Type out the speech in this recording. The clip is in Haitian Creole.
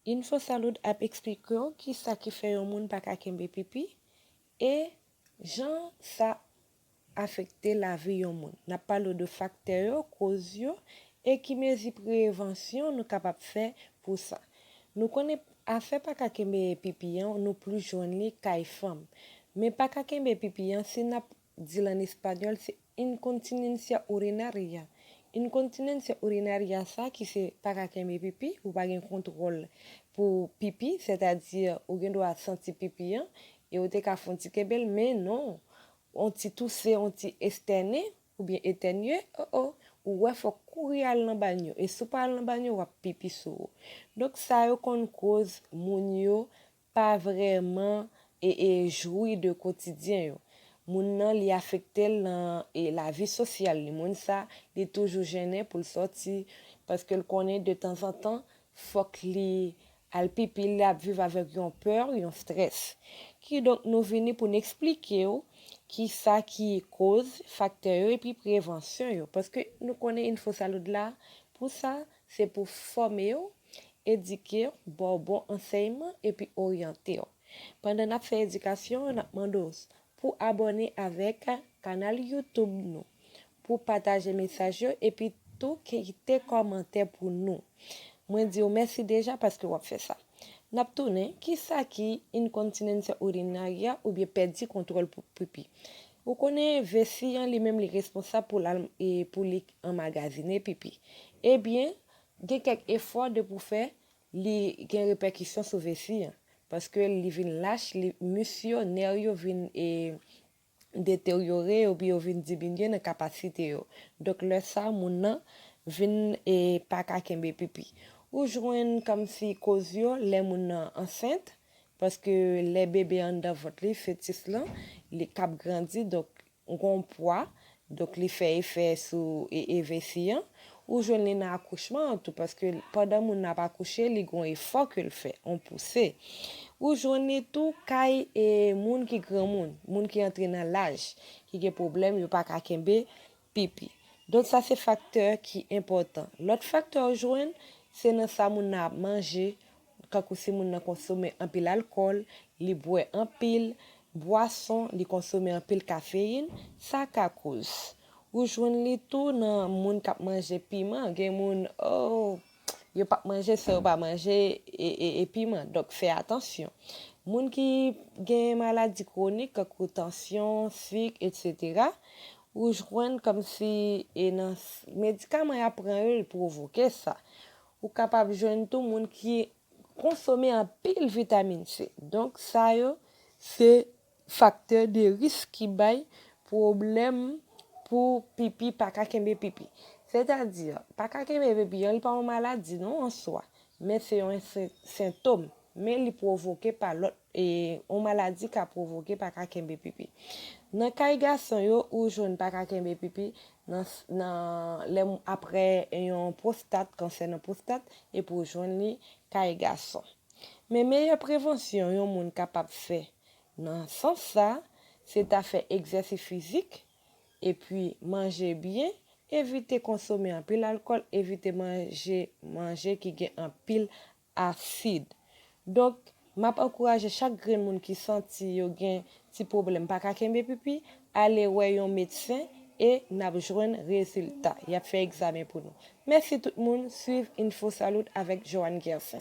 Info Salud ap explike yo ki sa ki fe yon moun pa ka kembe pipi et jan sa affecte la vie yon moun. N'a parlé de facteurs yo, cause yo et qui mezi prévention nous capable faire pour ça. Nous connaît affaire pas ka kembe pipi nous plus joindre li kay femme. Mais pas ka kembe pipi c'est n'a dit en espagnol c'est incontinencia urinaria. Incontinencia urinaria ça qui c'est pas ka kembe pipi ou pas gen contrôle pour pipi, c'est-à-dire ou gen doit sentir pipi et ou te ka fon ti kebel mais non. On ti tousse, on ti esterné ou bien éternuer, ou ouais faut courir al nan bagno et sou pa al nan bagno ou pipi sou. Donc ça yo kon cause moun yo pas vraiment et jouir de quotidien yo. Moun nan li affecte la vie sociale li moun ça li toujours gêné pour le sortir parce que le connaît de temps en temps faut que li al pipi la vivre avec yon peur, yon stress. Qui donc nous vini pour nous expliquer qui ça qui cause facteur et puis prévention yo parce que nous connaît Info Salud là pour ça c'est pour former yo, éduquer bon enseignement et puis orienter yo. Pendant n'a fait éducation n'a demandé pour abonner avec canal YouTube nous pour partager message yo et puis tout quitter commentaire pour nous. Moi dis merci déjà parce que vous fait ça. N'a tourné qui ça qui incontinence urinaria ou bien perdre contrôle pour pipi. Vous connaissez vessie lui-même les responsable pour les emmagasiner pipi. Eh bien, il y a quelques efforts de pour faire li gen répercussions sur vessie parce que li vin lâche li muscle nerf yo vin détériorer ou bien vin diminuer dans capacité yo. Donc le ça moun nan vin pas ka kembe pipi. Ou joindre comme si cause yo les moun enceinte parce que les bébés en dans votre fœtus là les cap grandi donc gon poids donc li fait effet sur et vessie ou joindre dans accouchement tout parce que pendant moun n'a pas accouché li gon effort que le fait on pousser ou joindre tout kay et moun qui grand moun qui entre dans l'âge qui a problème yo pas ka kembe pipi. Donc ça c'est facteur qui important. L'autre facteur joindre c'est dans ça moun a manger quand si moun a consommer un pile alcool, li boit un pile boisson, li consommer un pile caféine, ça ka cause. Ou joindre li tout dans moun k'ap manger piment, gen moun yo pas manger ça ou pas manger et piment. Donc fais attention. Moun qui gen maladie chronique comme tension, sucre etc. ou joindre comme si dans médicament y prend provoquer ça. Ou capable joindre tout monde qui consommer en pile vitamine C. Donc ça yo c'est facteur de risque qui bail problème pour pipi pas ka kembe pipi. C'est-à-dire pas ka kembe pipi, il pas une maladie non en soi, mais c'est un symptôme mais il provoqué par l'autre et une maladie qui a provoqué par ka kembe pipi. Dans kay garçon yo ou jeune pas ka kembe pipi dans après un prostate cancer dans prostate et pour joindre li kay garçon. Mais meilleure prévention yon moun capable faire dans sens ça c'est à faire exercice physique et puis manger bien, éviter consommer un pile alcool, éviter manger qui gen un pile acide. Donc m'a encourager chaque grand monde qui senti yo gen ti problème pas ka kembe pipi, aller wè yon médecin et n'a joindre résultat. Y a fait examen pour nous. Merci tout le monde, suivre Info Salud avec Joanne Gersin.